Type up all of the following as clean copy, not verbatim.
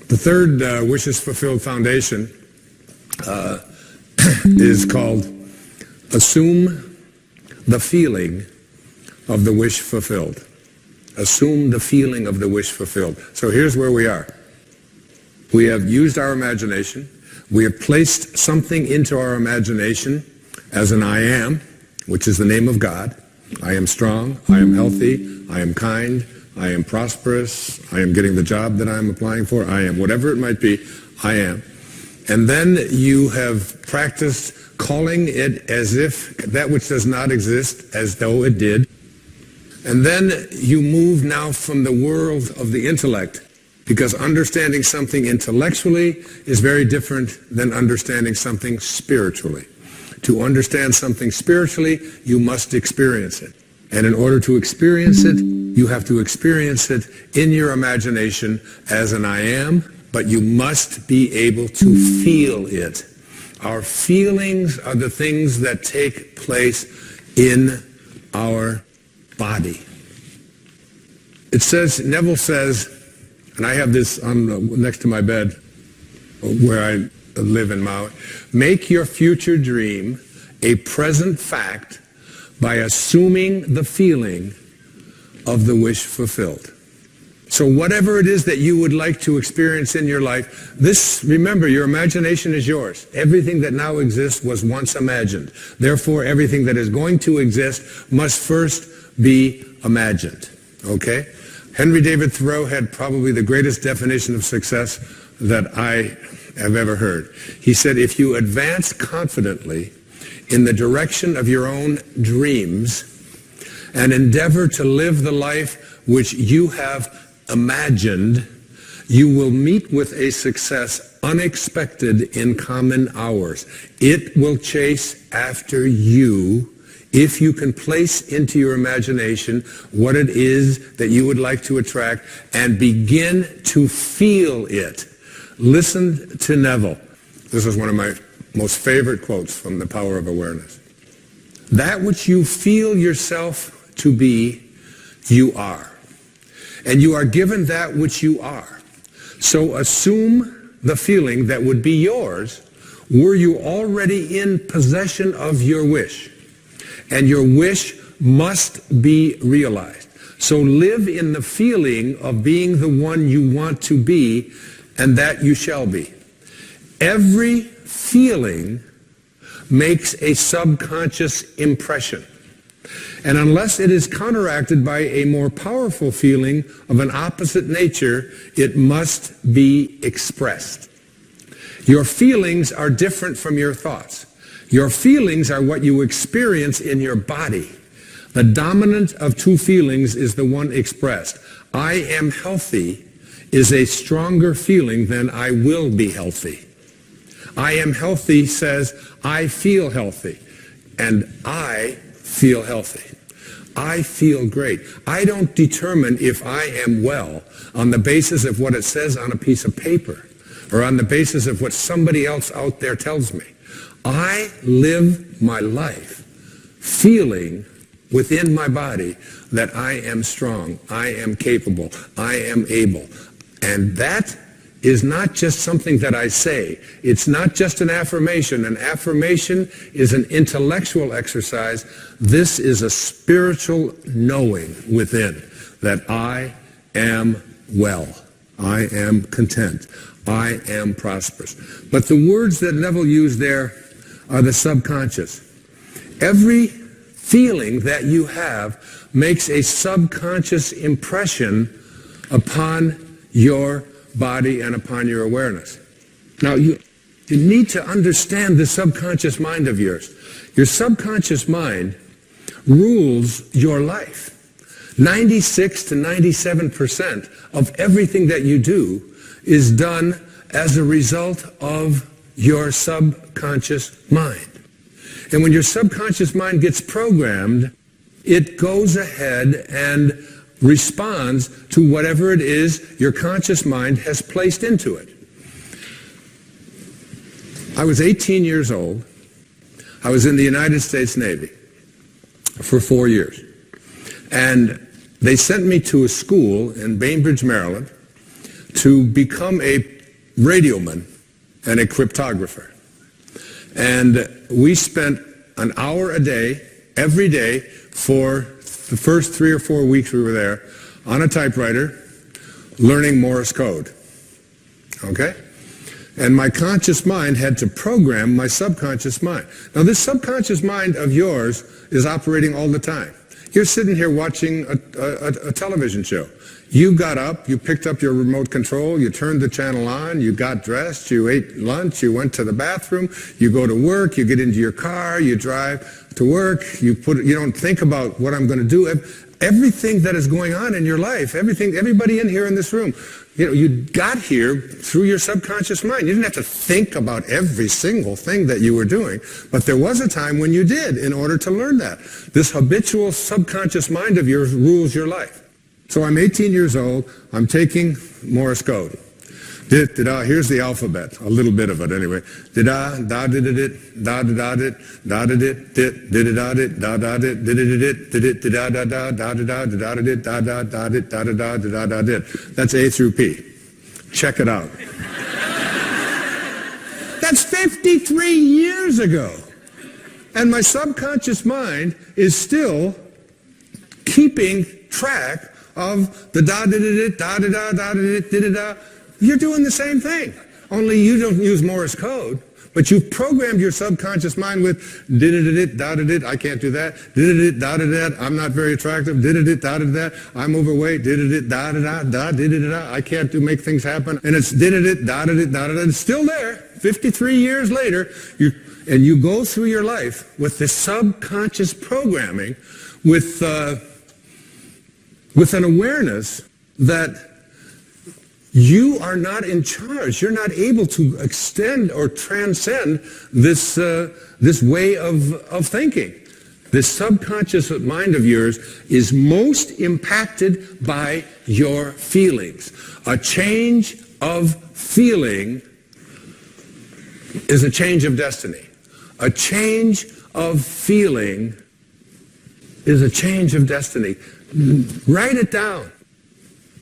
The third Wishes Fulfilled foundation is called Assume the Feeling of the Wish Fulfilled. Assume the feeling of the wish fulfilled. So here's where we are. We have used our imagination. We have placed something into our imagination as an I am, which is the name of God. I am strong. I am healthy. I am kind. I am prosperous. I am getting the job that I'm applying for. I am whatever it might be. I am. And then you have practiced calling it as if that which does not exist as though it did. And then you move now from the world of the intellect, because understanding something intellectually is very different than understanding something spiritually. To understand something spiritually, you must experience it. And in order to experience it, you have to experience it in your imagination as an I am, but you must be able to feel it. Our feelings are the things that take place in our body. It says, Neville says, and I have this on next to my bed where I live in Maui, make your future dream a present fact by assuming the feeling of the wish fulfilled. So whatever it is that you would like to experience in your life, remember, your imagination is yours. Everything that now exists was once imagined. Therefore, everything that is going to exist must first be imagined. Okay? Henry David Thoreau had probably the greatest definition of success that I have ever heard. He said, if you advance confidently in the direction of your own dreams and endeavor to live the life which you have imagined, you will meet with a success unexpected in common hours. It will chase after you if you can place into your imagination what it is that you would like to attract and begin to feel it. Listen to Neville. This is one of my most favorite quotes from The Power of Awareness. That which you feel yourself to be, you are. And you are given that which you are. So assume the feeling that would be yours were you already in possession of your wish. And your wish must be realized. So live in the feeling of being the one you want to be, and that you shall be. Every feeling makes a subconscious impression. And unless it is counteracted by a more powerful feeling of an opposite nature, it must be expressed. Your feelings are different from your thoughts. Your feelings are what you experience in your body. The dominant of two feelings is the one expressed. I am healthy is a stronger feeling than I will be healthy. I am healthy says I feel healthy, and I feel healthy. I feel great. I don't determine if I am well on the basis of what it says on a piece of paper or on the basis of what somebody else out there tells me. I live my life feeling within my body that I am strong, I am capable, I am able. And that is not just something that I say. It's not just an affirmation. An affirmation is an intellectual exercise. This is a spiritual knowing within that I am well. I am content. I am prosperous. But the words that Neville used there are the subconscious. Every feeling that you have makes a subconscious impression upon your body and upon your awareness. Now, you need to understand the subconscious mind of yours. Your subconscious mind rules your life. 96 to 97% of everything that you do is done as a result of your subconscious mind. And when your subconscious mind gets programmed, it goes ahead and responds to whatever it is your conscious mind has placed into it. I was 18 years old. I was in the United States Navy for 4 years. And they sent me to a school in Bainbridge, Maryland, to become a radioman and a cryptographer. And we spent an hour a day, every day, for the first 3 or 4 weeks we were there, on a typewriter, learning Morse code. Okay? And my conscious mind had to program my subconscious mind. Now this subconscious mind of yours is operating all the time. You're sitting here watching a television show. You got up, you picked up your remote control, you turned the channel on, you got dressed, you ate lunch, you went to the bathroom, you go to work, you get into your car, you drive to work, you don't think about what I'm going to do. Everything that is going on in your life, everybody in here in this room, you got here through your subconscious mind. You didn't have to think about every single thing that you were doing, but there was a time when you did in order to learn that. This habitual subconscious mind of yours rules your life. So I'm 18 years old, I'm taking Morse code. Here's the alphabet, a little bit of it anyway. Da da did it, da da did, da did it, did da did, da da did, did it, did it, da da da da da da da did, da da da did, da da da da da did. That's A through P. Check it out. That's 53 years ago. And my subconscious mind is still keeping track of the da da da da da da da da. You're doing the same thing, only you don't use Morse code, but you've programmed your subconscious mind with did da da I can't do that, did da da I'm not very attractive, did da da I'm overweight, did da da da did I can't make things happen, and it's did da da it's still there 53 years later. You go through your life with this subconscious programming with an awareness that you are not in charge. You're not able to extend or transcend this way of thinking. This subconscious mind of yours is most impacted by your feelings. A change of feeling is a change of destiny. A change of feeling is a change of destiny. Write it down.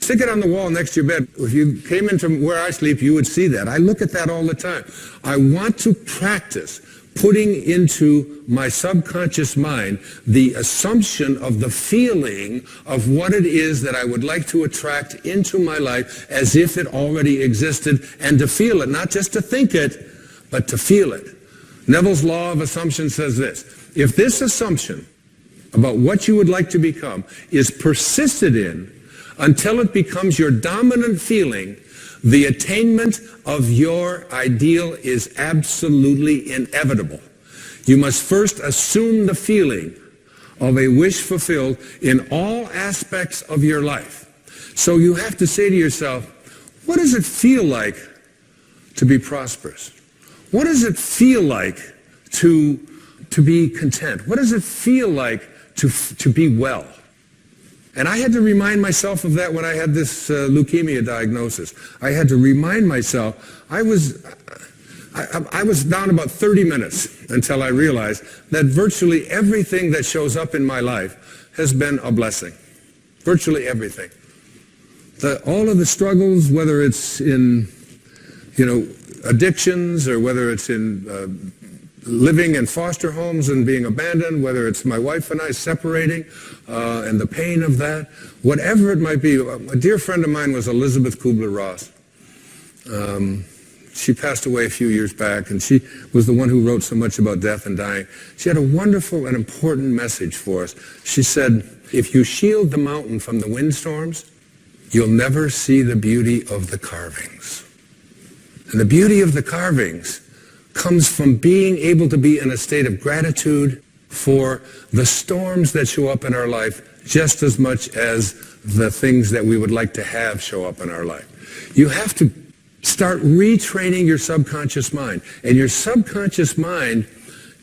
Stick it on the wall next to your bed. If you came in from where I sleep, you would see that. I look at that all the time. I want to practice putting into my subconscious mind the assumption of the feeling of what it is that I would like to attract into my life as if it already existed, and to feel it, not just to think it, but to feel it. Neville's law of assumption says this: if this assumption about what you would like to become is persisted in until it becomes your dominant feeling, the attainment of your ideal is absolutely inevitable. You must first assume the feeling of a wish fulfilled in all aspects of your life. So you have to say to yourself, what does it feel like to be prosperous? What does it feel like to be content? What does it feel like to be well? And I had to remind myself of that when I had this leukemia diagnosis. I had to remind myself, I was down about 30 minutes until I realized that virtually everything that shows up in my life has been a blessing. Virtually everything. All of the struggles, whether it's in, addictions, or whether it's in living in foster homes and being abandoned, whether it's my wife and I separating and the pain of that, whatever it might be. A dear friend of mine was Elizabeth Kubler-Ross. She passed away a few years back, and she was the one who wrote so much about death and dying. She had a wonderful and important message for us. She said, if you shield the mountain from the windstorms, you'll never see the beauty of the carvings. And the beauty of the carvings comes from being able to be in a state of gratitude for the storms that show up in our life just as much as the things that we would like to have show up in our life. You have to start retraining your subconscious mind. And your subconscious mind,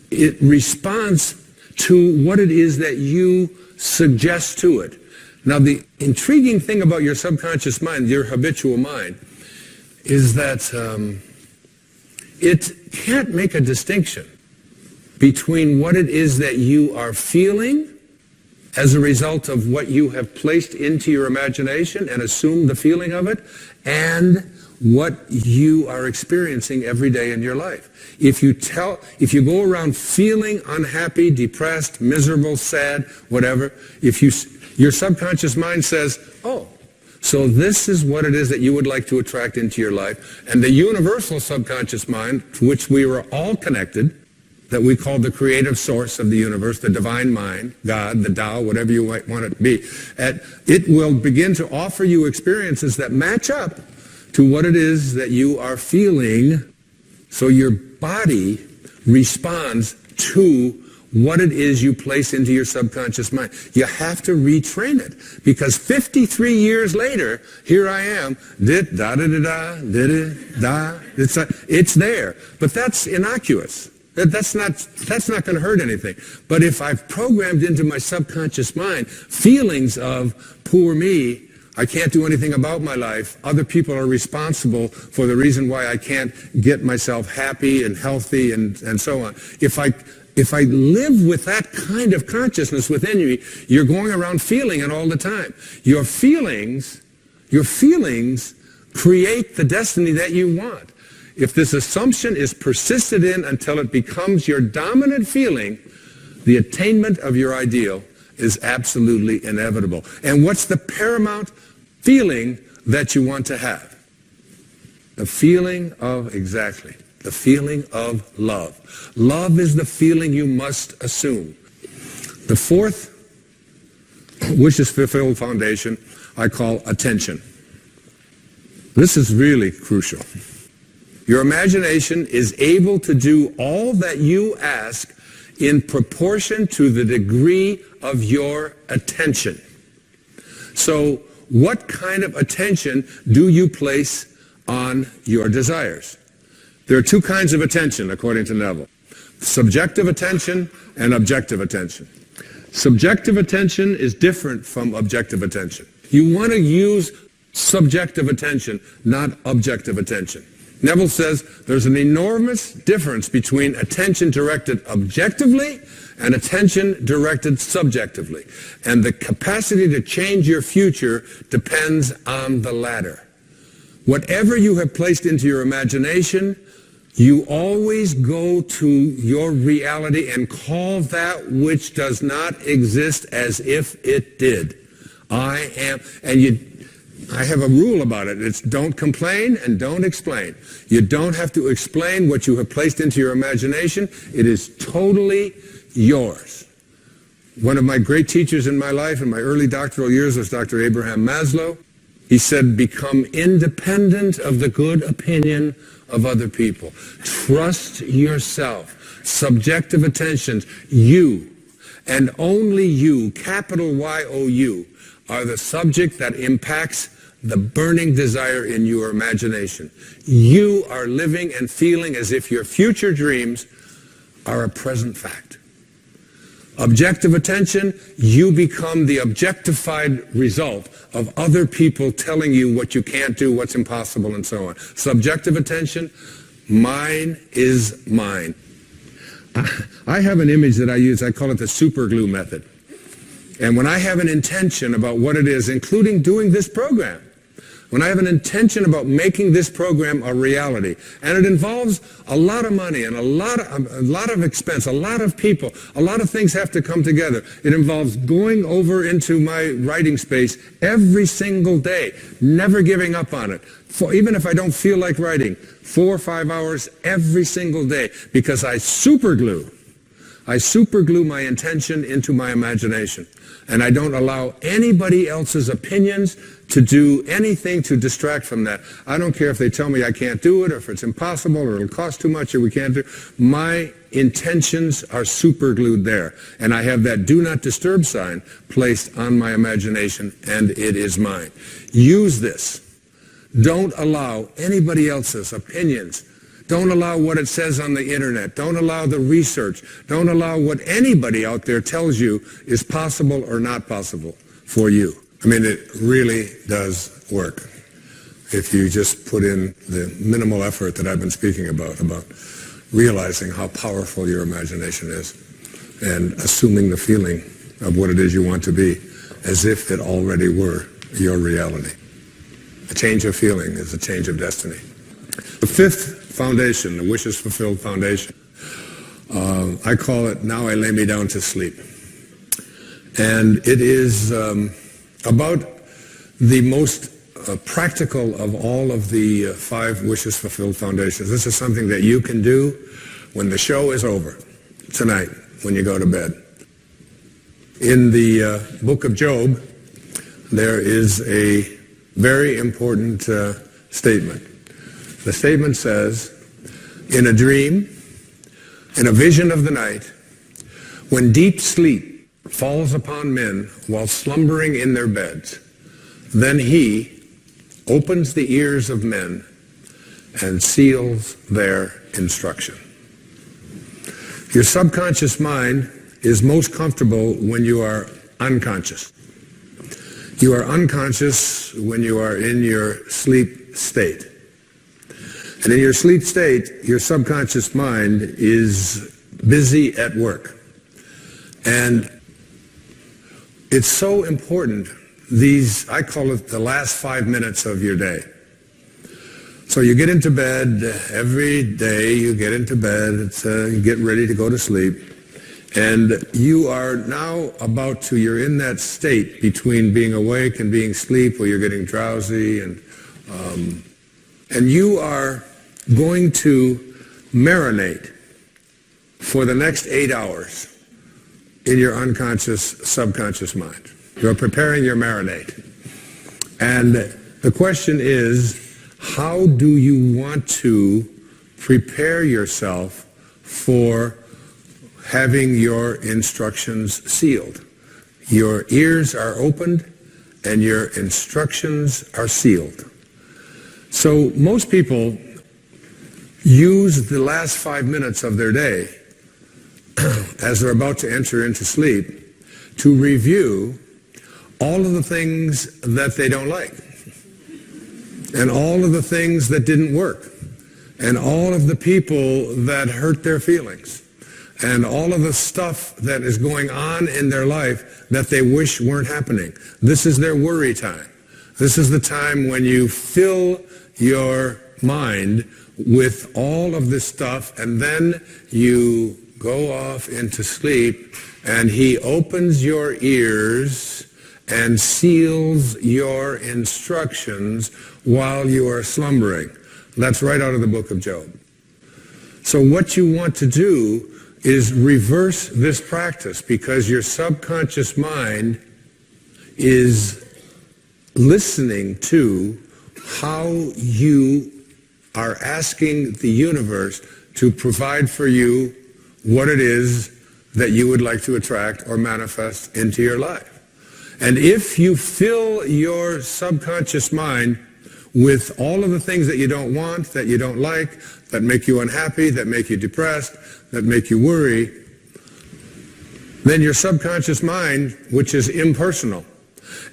it responds to what it is that you suggest to it. Now, the intriguing thing about your subconscious mind, your habitual mind, is that it can't make a distinction between what it is that you are feeling as a result of what you have placed into your imagination and assumed the feeling of it, and what you are experiencing every day in your life. If you go around feeling unhappy, depressed, miserable, sad, whatever, your subconscious mind says, oh, so this is what it is that you would like to attract into your life. And the universal subconscious mind, to which we were all connected, that we call the creative source of the universe, the divine mind, God, the Tao, whatever you might want it to be, it will begin to offer you experiences that match up to what it is that you are feeling, so your body responds to what it is you place into your subconscious mind. You have to retrain it, because 53 years later, here I am, it's there. But that's innocuous. That's not going to hurt anything. But if I've programmed into my subconscious mind feelings of poor me, I can't do anything about my life, other people are responsible for the reason why I can't get myself happy and healthy and so on. If I live with that kind of consciousness within you, you're going around feeling it all the time. Your feelings create the destiny that you want. If this assumption is persisted in until it becomes your dominant feeling, the attainment of your ideal is absolutely inevitable. And what's the paramount feeling that you want to have? The feeling of love. Love is the feeling you must assume. The fourth wishes fulfilled foundation I call attention. This is really crucial. Your imagination is able to do all that you ask in proportion to the degree of your attention. So, what kind of attention do you place on your desires? There are two kinds of attention, according to Neville. Subjective attention and objective attention. Subjective attention is different from objective attention. You want to use subjective attention, not objective attention. Neville says there's an enormous difference between attention directed objectively and attention directed subjectively. And the capacity to change your future depends on the latter. Whatever you have placed into your imagination, you always go to your reality and call that which does not exist as if it did. I have a rule about it. It's don't complain and don't explain. You don't have to explain what you have placed into your imagination. It is totally yours. One of my great teachers in my life in my early doctoral years was Dr. Abraham Maslow. He said, become independent of the good opinion of other people. Trust yourself. Subjective attentions. You, and only you, capital Y-O-U, are the subject that impacts the burning desire in your imagination. You are living and feeling as if your future dreams are a present fact. Objective attention, you become the objectified result of other people telling you what you can't do, what's impossible, and so on. Subjective attention, mine is mine. I have an image that I use, I call it the super glue method. And when I have an intention about what it is, including doing this program, when I have an intention about making this program a reality, and it involves a lot of money and a lot of expense, a lot of people, a lot of things have to come together. It involves going over into my writing space every single day, never giving up on it. Even if I don't feel like writing, 4 or 5 hours every single day, because I superglue my intention into my imagination. And I don't allow anybody else's opinions to do anything to distract from that. I don't care if they tell me I can't do it, or if it's impossible, or it'll cost too much, or we can't do it. My intentions are superglued there. And I have that do not disturb sign placed on my imagination, and it is mine. Use this. Don't allow anybody else's opinions. Don't allow what it says on the internet. Don't allow the research. Don't allow what anybody out there tells you is possible or not possible for you. I mean, it really does work. If you just put in the minimal effort that I've been speaking about realizing how powerful your imagination is and assuming the feeling of what it is you want to be as if it already were your reality. A change of feeling is a change of destiny. The fifth foundation, the wishes fulfilled foundation, I call it, now I lay me down to sleep. And it is about the most practical of all of the 5 wishes fulfilled foundations. This is something that you can do when the show is over, tonight, when you go to bed. In the book of Job, there is a very important statement. The statement says, in a dream, in a vision of the night, when deep sleep falls upon men while slumbering in their beds, then he opens the ears of men and seals their instruction. Your subconscious mind is most comfortable when you are unconscious. You are unconscious when you are in your sleep state. And in your sleep state, your subconscious mind is busy at work. And it's so important, I call it the last 5 minutes of your day. So you get into bed, every day you get into bed, you get ready to go to sleep, and you are now you're in that state between being awake and being asleep, where you're getting drowsy, and you are going to marinate for the next 8 hours in your unconscious, subconscious mind. You're preparing your marinade. And the question is, how do you want to prepare yourself for having your instructions sealed? Your ears are opened and your instructions are sealed. So most people use the last 5 minutes of their day as they're about to enter into sleep to review all of the things that they don't like, and all of the things that didn't work, and all of the people that hurt their feelings, and all of the stuff that is going on in their life that they wish weren't happening. This is their worry time. This is the time when you fill your mind with all of this stuff, and then you go off into sleep, and he opens your ears and seals your instructions while you are slumbering. That's right out of the book of Job. So what you want to do is reverse this practice, because your subconscious mind is listening to how you are asking the universe to provide for you what it is that you would like to attract or manifest into your life. And if you fill your subconscious mind with all of the things that you don't want, that you don't like, that make you unhappy, that make you depressed, that make you worry, then your subconscious mind, which is impersonal,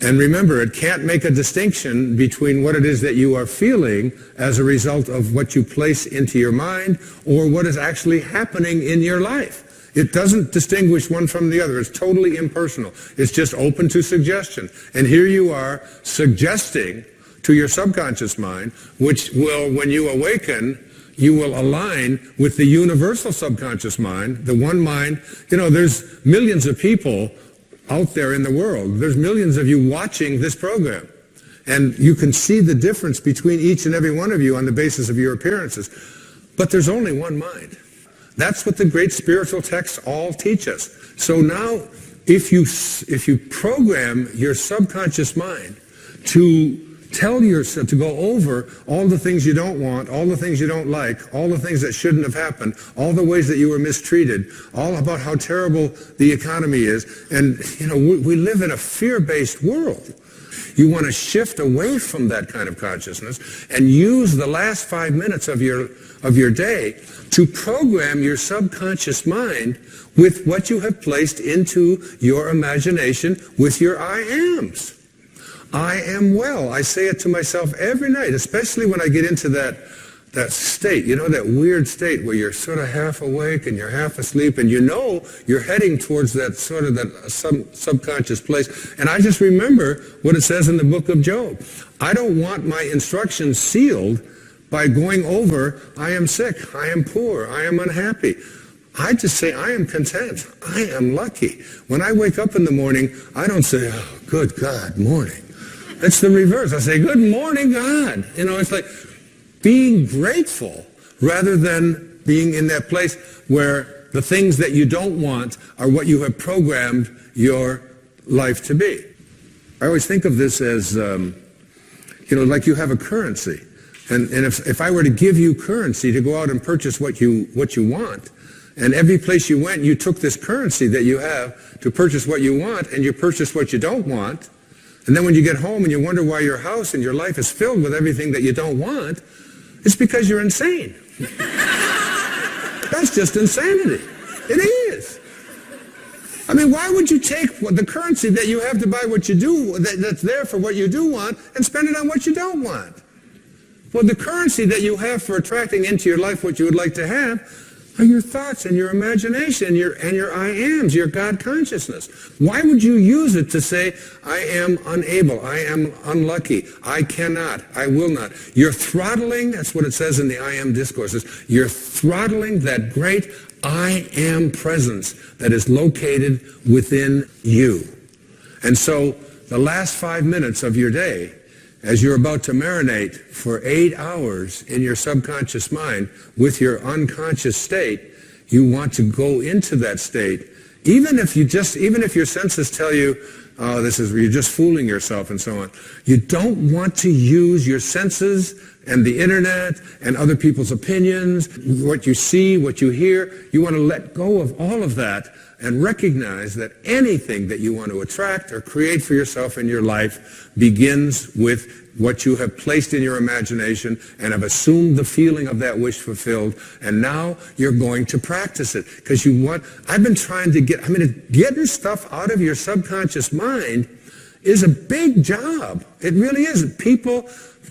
and remember, it can't make a distinction between what it is that you are feeling as a result of what you place into your mind or what is actually happening in your life. It doesn't distinguish one from the other. It's totally impersonal. It's just open to suggestion. And here you are suggesting to your subconscious mind, which will, when you awaken, you will align with the universal subconscious mind, the one mind. There's millions of people out there in the world. There's millions of you watching this program. And you can see the difference between each and every one of you on the basis of your appearances. But there's only one mind. That's what the great spiritual texts all teach us. So now, if you program your subconscious mind to tell yourself, to go over all the things you don't want, all the things you don't like, all the things that shouldn't have happened, all the ways that you were mistreated, all about how terrible the economy is. And, we live in a fear-based world. You want to shift away from that kind of consciousness and use the last 5 minutes of your day to program your subconscious mind with what you have placed into your imagination with your I ams. I am well. I say it to myself every night, especially when I get into that that state, that weird state where you're sort of half awake and you're half asleep, and you're heading towards that sort of that subconscious place. And I just remember what it says in the book of Job. I don't want my instructions sealed by going over, I am sick, I am poor, I am unhappy. I just say, I am content, I am lucky. When I wake up in the morning, I don't say, oh, good God, morning. It's the reverse. I say, good morning, God. It's like being grateful rather than being in that place where the things that you don't want are what you have programmed your life to be. I always think of this as, like you have a currency. And if I were to give you currency to go out and purchase what you want, and every place you went, you took this currency that you have to purchase what you want, and you purchase what you don't want, and then when you get home and you wonder why your house and your life is filled with everything that you don't want, it's because you're insane. That's just insanity. It is. I mean, why would you take the currency that you have to buy what you do, that's there for what you do want, and spend it on what you don't want? Well, the currency that you have for attracting into your life what you would like to have are your thoughts and your imagination and your I ams, your God consciousness. Why would you use it to say, I am unable, I am unlucky, I cannot, I will not? You're throttling, that's what it says in the I am discourses, you're throttling that great I am presence that is located within you. And so the last 5 minutes of your day, as you're about to marinate for 8 hours in your subconscious mind with your unconscious state, you want to go into that state, even if your senses tell you, oh, you're just fooling yourself and so on. You don't want to use your senses and the internet and other people's opinions, what you see, what you hear. You want to let go of all of that and recognize that anything that you want to attract or create for yourself in your life begins with what you have placed in your imagination and have assumed the feeling of that wish fulfilled, and now you're going to practice it. Because getting stuff out of your subconscious mind is a big job. It really is.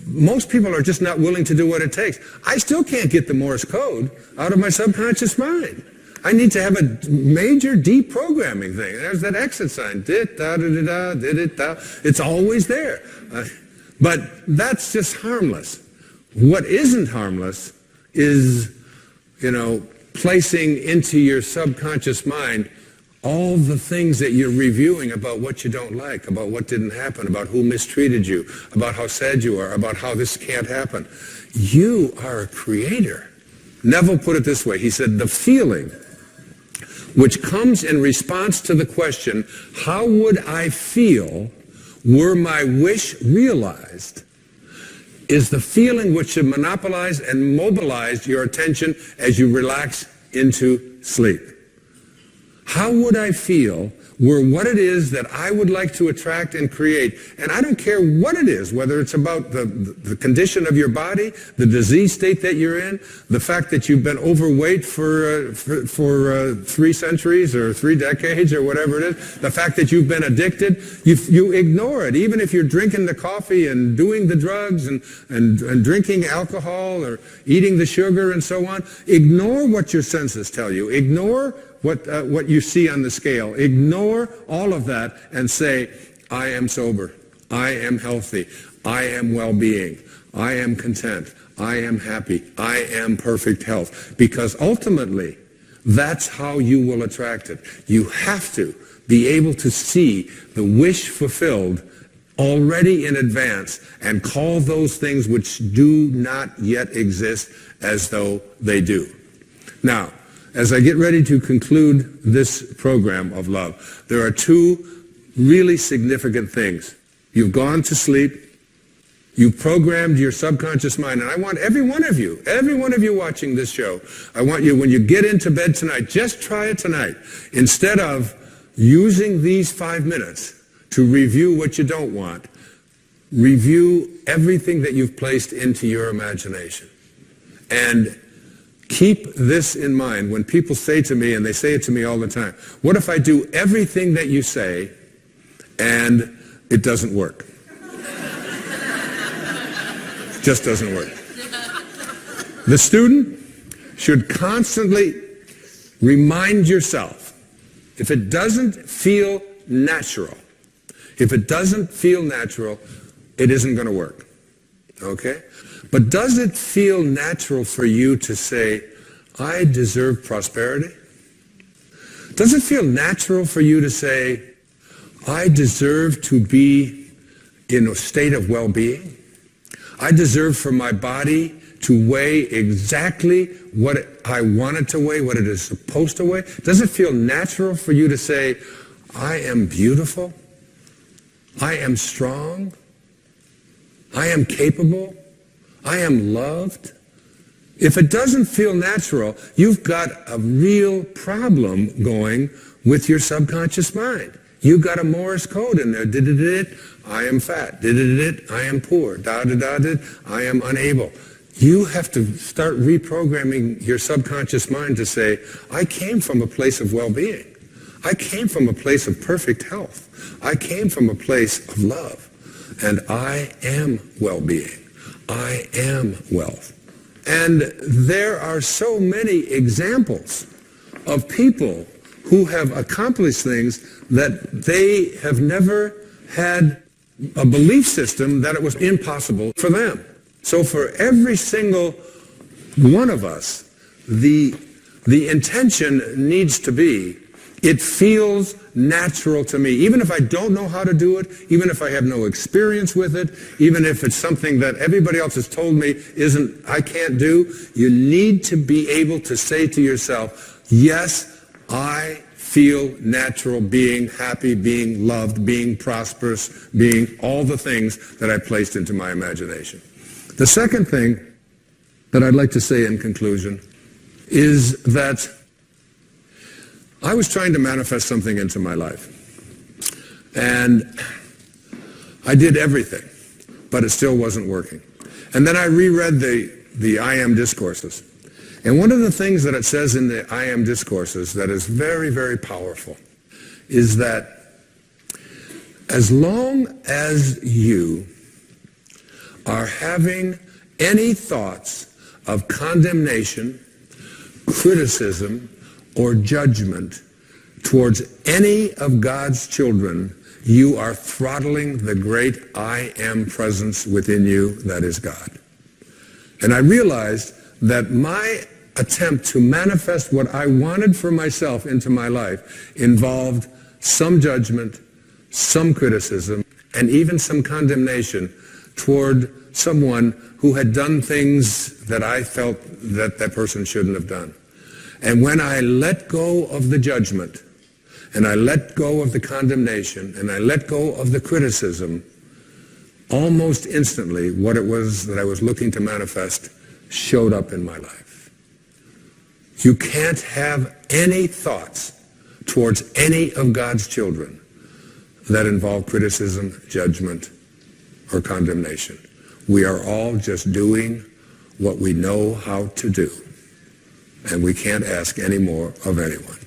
Most people are just not willing to do what it takes. I still can't get the Morse code out of my subconscious mind. I need to have a major deprogramming thing. There's that exit sign. It's always there. But that's just harmless. What isn't harmless is, placing into your subconscious mind all the things that you're reviewing about what you don't like, about what didn't happen, about who mistreated you, about how sad you are, about how this can't happen. You are a creator. Neville put it this way. He said, the feeling which comes in response to the question, how would I feel were my wish realized, is the feeling which should monopolize and mobilize your attention as you relax into sleep. How would I feel were what it is that I would like to attract and create? And I don't care what it is, whether it's about the condition of your body, the disease state that you're in, the fact that you've been overweight for 3 centuries or 3 decades or whatever it is, the fact that you've been addicted, you ignore it. Even if you're drinking the coffee and doing the drugs and drinking alcohol or eating the sugar and so on, ignore what your senses tell you. Ignore what you see on the scale. Ignore all of that and say, I am sober. I am healthy. I am well-being. I am content. I am happy. I am perfect health. Because ultimately, that's how you will attract it. You have to be able to see the wish fulfilled already in advance and call those things which do not yet exist as though they do. Now, as I get ready to conclude this program of love, there are 2 really significant things. You've gone to sleep. You've programmed your subconscious mind. And I want every one of you watching this show, I want you, when you get into bed tonight, just try it tonight. Instead of using these 5 minutes to review what you don't want, review everything that you've placed into your imagination. And keep this in mind when people say to me, and they say it to me all the time, what if I do everything that you say and it doesn't work? It just doesn't work. The student should constantly remind yourself, if it doesn't feel natural, it isn't going to work. Okay? But does it feel natural for you to say, I deserve prosperity? Does it feel natural for you to say, I deserve to be in a state of well-being? I deserve for my body to weigh exactly what I want it to weigh, what it is supposed to weigh? Does it feel natural for you to say, I am beautiful, I am strong, I am capable, I am loved? If it doesn't feel natural, you've got a real problem going with your subconscious mind. You've got a Morse code in there. Did I am fat. Did I am poor. I am unable. You have to start reprogramming your subconscious mind to say, I came from a place of well-being. I came from a place of perfect health. I came from a place of love. And I am well-being. I am wealth. And there are so many examples of people who have accomplished things that they have never had a belief system that it was impossible for them. So for every single one of us, the intention needs to be, it feels natural to me. Even if I don't know how to do it, even if I have no experience with it, even if it's something that everybody else has told me I can't do, you need to be able to say to yourself, yes, I feel natural being happy, being loved, being prosperous, being all the things that I placed into my imagination. The second thing that I'd like to say in conclusion is that I was trying to manifest something into my life. And I did everything, but it still wasn't working. And then I reread the I Am discourses. And one of the things that it says in the I Am discourses that is very, very powerful is that as long as you are having any thoughts of condemnation, criticism, or judgment towards any of God's children, you are throttling the great I Am presence within you that is God. And I realized that my attempt to manifest what I wanted for myself into my life involved some judgment, some criticism, and even some condemnation toward someone who had done things that I felt that person shouldn't have done. And when I let go of the judgment, and I let go of the condemnation, and I let go of the criticism, almost instantly what it was that I was looking to manifest showed up in my life. You can't have any thoughts towards any of God's children that involve criticism, judgment, or condemnation. We are all just doing what we know how to do. And we can't ask any more of anyone.